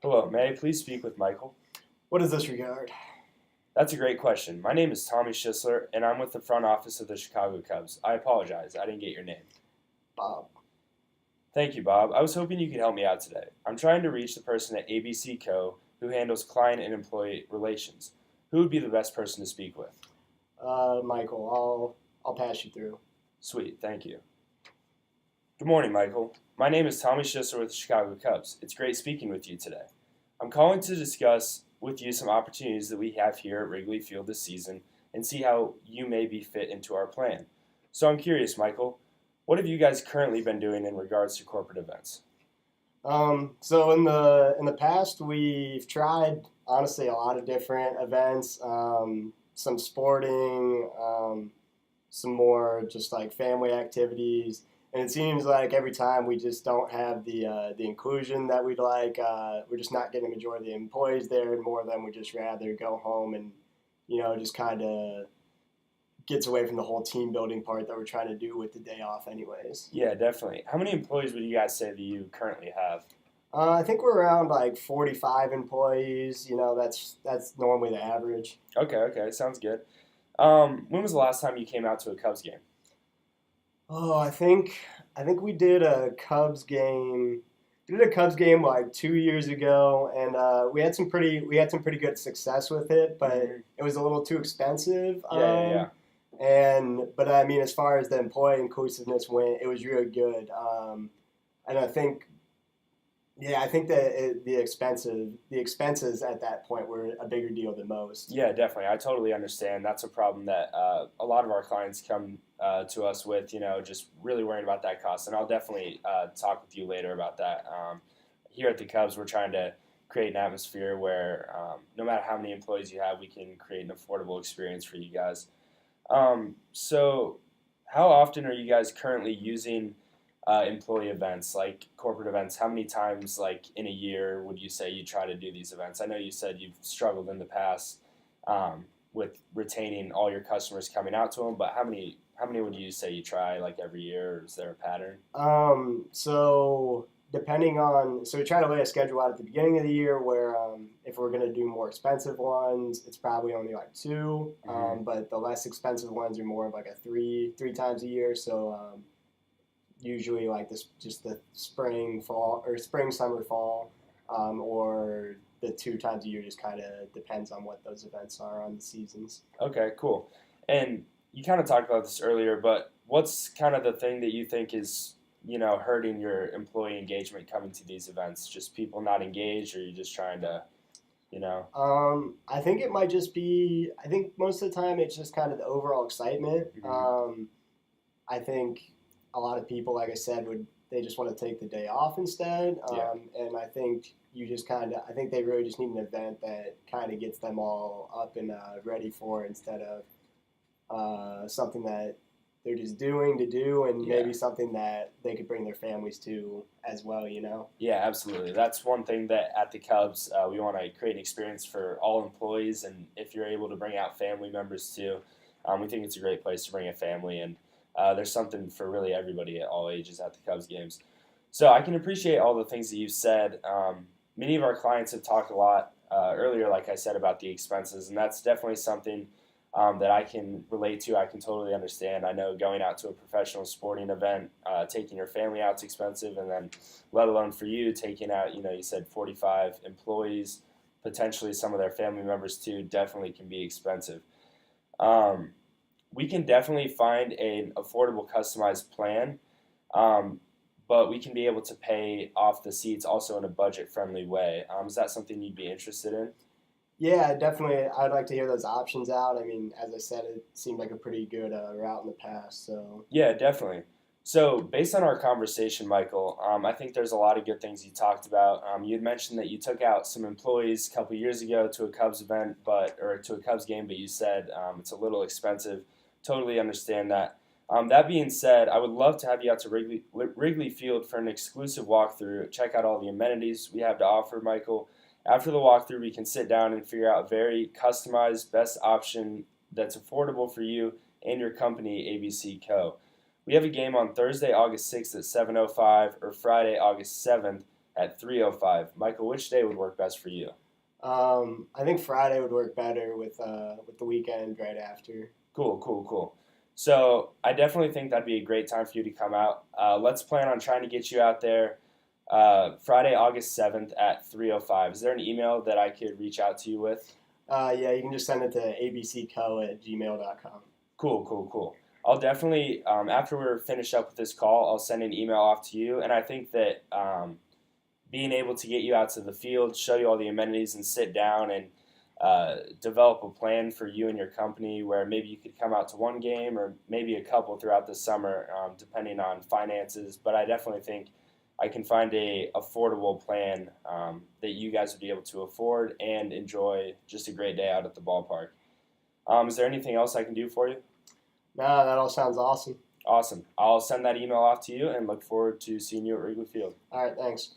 Hello, may I please speak with Michael? What is this regard? That's a great question. My name is Tommy Schisler, and I'm with the front office of the Chicago Cubs. I apologize, I didn't get your name. Bob. Thank you, Bob. I was hoping you could help me out today. I'm trying to reach the person at ABC Co. who handles client and employee relations. Who would be the best person to speak with? Michael, I'll pass you through. Sweet, thank you. Good morning, Michael. My name is Tommy Schisler with the Chicago Cubs. It's great speaking with you today. I'm calling to discuss with you some opportunities that we have here at Wrigley Field this season and see how you may be fit into our plan. So I'm curious, Michael, what have you guys currently been doing in regards to corporate events? So in the past, we've tried honestly a lot of different events, some sporting, some more just like family activities, and it seems like every time we just don't have the inclusion that we'd like. We're just not getting the majority of the employees there, and more of them would just rather go home and just kind of gets away from the whole team building part that we're trying to do with the day off, anyways. Yeah, definitely. How many employees would you guys say that you currently have? I think we're around like 45 employees. That's normally the average. Okay, sounds good. When was the last time you came out to a Cubs game? Oh, I think we did a Cubs game. We did a Cubs game like 2 years ago, and we had some pretty good success with it, but Mhm. it was a little too expensive. Yeah. But I mean, as far as the employee inclusiveness went, it was really good. And I think that the expenses at that point were a bigger deal than most. Yeah, definitely. I totally understand. That's a problem that a lot of our clients come to us with, just really worrying about that cost. And I'll definitely talk with you later about that. Here at the Cubs, we're trying to create an atmosphere where no matter how many employees you have, we can create an affordable experience for you guys. So, how often are you guys currently using employee events, like corporate events? How many times, like in a year, would you say you try to do these events? I know you said you've struggled in the past with retaining all your customers coming out to them, but how many would you say you try like every year, or is there a pattern? So we try to lay a schedule out at the beginning of the year where if we're going to do more expensive ones, it's probably only like two, Hmm. but the less expensive ones are more of like a three times a year. So usually like this, just the spring, fall, or spring, summer, fall, or the two times a year just kind of depends on what those events are on the seasons. Okay, cool. And you kind of talked about this earlier, but what's kind of the thing that you think is, hurting your employee engagement coming to these events? Just people not engaged, or you just trying to, you know? I think it might just be. I think most of the time it's just kind of the overall excitement. Mhm. I think a lot of people, like I said, would they just want to take the day off instead. Yeah. And I think you just kind of. I think they really just need an event that kind of gets them all up and ready for it instead of something that they're just doing to do, and Yeah. maybe something that they could bring their families to as well. Yeah, absolutely. That's one thing that at the Cubs, we want to create an experience for all employees, and if you're able to bring out family members too, we think it's a great place to bring a family, and there's something for really everybody at all ages at the Cubs games. So I can appreciate all the things that you've said. Many of our clients have talked a lot earlier, like I said, about the expenses, and that's definitely something that I can relate to. I can totally understand. I know going out to a professional sporting event, taking your family out is expensive, and then let alone for you taking out, you said 45 employees, potentially some of their family members too, definitely can be expensive. Um, we can definitely find an affordable, customized plan, um, but we can be able to pay off the seats also in a budget-friendly way. Is that something you'd be interested in? Yeah, definitely. I'd like to hear those options out. I mean, as I said, it seemed like a pretty good route in the past. So Yeah, definitely. So, based on our conversation, Michael, I think there's a lot of good things you talked about. You had mentioned that you took out some employees a couple years ago to a Cubs event, or to a Cubs game, but you said it's a little expensive. Totally understand that. That being said, I would love to have you out to Wrigley Field for an exclusive walkthrough. Check out all the amenities we have to offer, Michael. After the walkthrough, we can sit down and figure out a very customized best option that's affordable for you and your company, ABC Co. We have a game on Thursday, August 6th at 7:05, or Friday, August 7th at 3:05. Michael, which day would work best for you? I think Friday would work better with the weekend right after. Cool, cool, cool. So I definitely think that'd be a great time for you to come out. Let's plan on trying to get you out there Friday, August 7th at 3:05. Is there an email that I could reach out to you with? Yeah, you can just send it to abcco@gmail.com. Cool, cool, cool. I'll definitely, after we're finished up with this call, I'll send an email off to you. And I think that being able to get you out to the field, show you all the amenities, and sit down and develop a plan for you and your company where maybe you could come out to one game or maybe a couple throughout the summer, depending on finances. But I definitely think I can find a affordable plan that you guys would be able to afford and enjoy just a great day out at the ballpark. Is there anything else I can do for you? No, that all sounds awesome. Awesome. I'll send that email off to you and look forward to seeing you at Wrigley Field. All right, thanks.